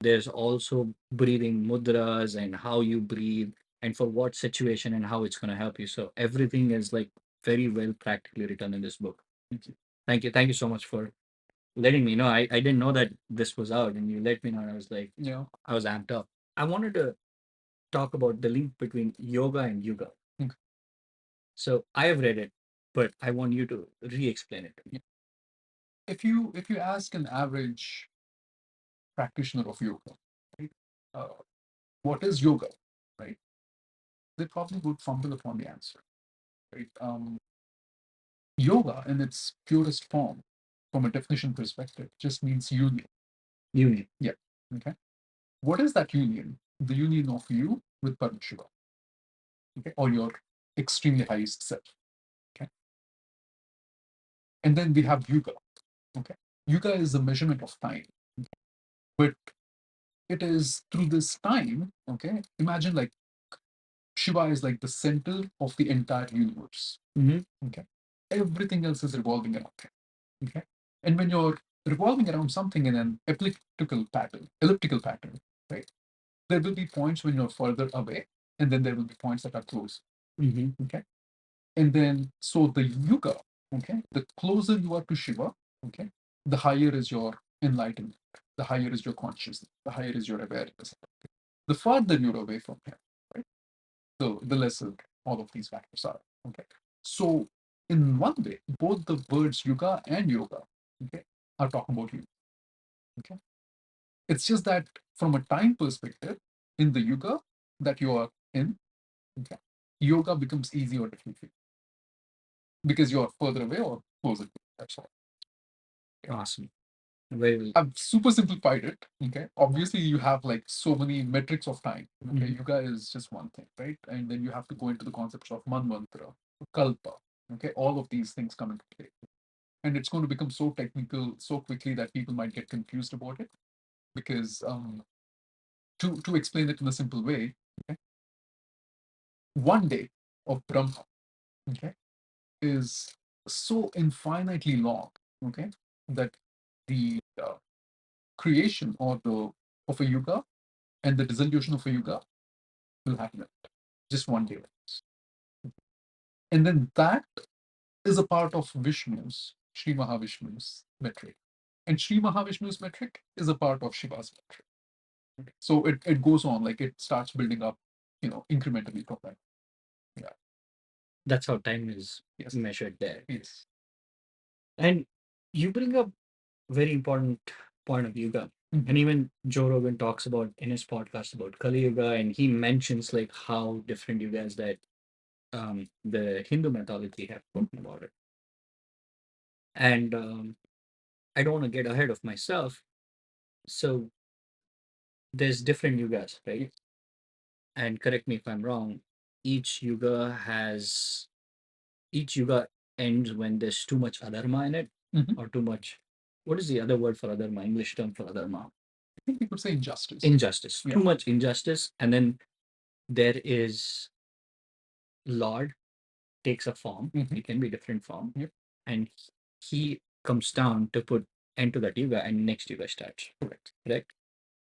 There's also breathing mudras and how you breathe and for what situation and how it's going to help you. So everything is like very well practically written in this book. Thank you. Thank you. Thank you so much for letting me know. I didn't know that this was out and you let me know. And I was like, Yeah. I was amped up. I wanted to talk about the link between yoga and yuga. Okay. So I have read it, but I want you to re-explain it to me. If you ask an average practitioner of yoga, right, uh, what is yoga, right? They probably would fumble upon the answer, right? Yoga, in its purest form, from a definition perspective, just means union. Union. Yeah. Okay. What is that union? The union of you with Paramashiva, okay, or your extremely highest self. Okay. And then we have Yuga. Okay. Yuga is a measurement of time, but it is through this time. Okay. Imagine like Shiva is like the center of the entire universe. Okay. Everything else is revolving around him. Okay. And when you're revolving around something in an elliptical pattern, right? There will be points when you're further away, and then there will be points that are close. Okay. And then so the yuga, okay, the closer you are to Shiva, okay, the higher is your enlightenment, the higher is your consciousness, the higher is your awareness. The farther you're away from him, right? The lesser all of these factors are. Okay. So in one way, both the words yuga and yoga, okay, are talking about you. Okay. It's just that from a time perspective, in the yuga that you are in, okay, yoga becomes easy or difficult for you because you are further away or closer. That's all. Awesome. Very I've super simplified it. Okay. Obviously, you have like so many metrics of time. Okay. Mhm. Yuga is just one thing, right? And then you have to go into the concepts of manmantra, kalpa. Okay. All of these things come into play. And it's going to become so technical so quickly that people might get confused about it. Because to explain it in a simple way, okay, one day of Brahma, okay, is so infinitely long, okay, that the creation or the of a yuga and the dissolution of a yuga will happen at just one day. And then that is a part of Vishnu's, Sri Mahavishnu's metric. And Sri Mahavishnu's metric is a part of Shiva's metric. Okay. So it goes on, like it starts building up, incrementally from that. Yeah. That's how time is Yes. measured there. Yes. And you bring up very important point of yoga. Mhm. And even Joe Rogan talks about in his podcast about Kali Yuga, and he mentions like how different yugas that the Hindu mythology have spoken about it. And I don't want to get ahead of myself. So there's different yugas, right? And correct me if I'm wrong. Each yuga has each yuga ends when there's too much adharma in it Mhm. or too much. What is the other word for adharma? English term for adharma? I think we could say injustice. Injustice. Yeah. Too much injustice, and then there is Lord takes a form. Mhm. It can be different form, Yep. and he comes down to put end to that yuga, and next yuga starts. Correct. Correct.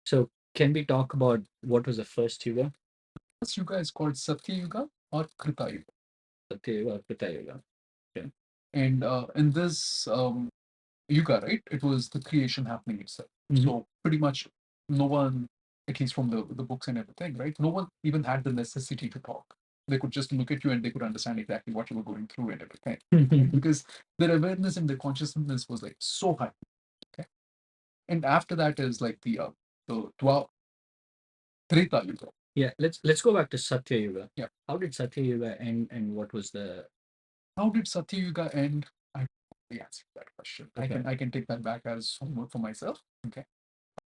So can we talk about what was the first yuga? This yuga is called Satya Yuga or Krita Yuga. Satya yuga or Krita yuga? Okay. And in this yuga, right, it was the creation happening itself. Mhm. So pretty much no one, at least from the books and everything, right, no one even had the necessity to talk. They could just look at you and they could understand exactly what you were going through and everything. Right? Because their awareness and their consciousness was like so high. Okay. And after that is like the Treta Yuga. Yeah, let's go back to Satya Yuga. Yeah. How did Satya Yuga end, and what was the? How did Satya Yuga end? I don't know the answer to that question. Okay. I can take that back as homework for myself. Okay.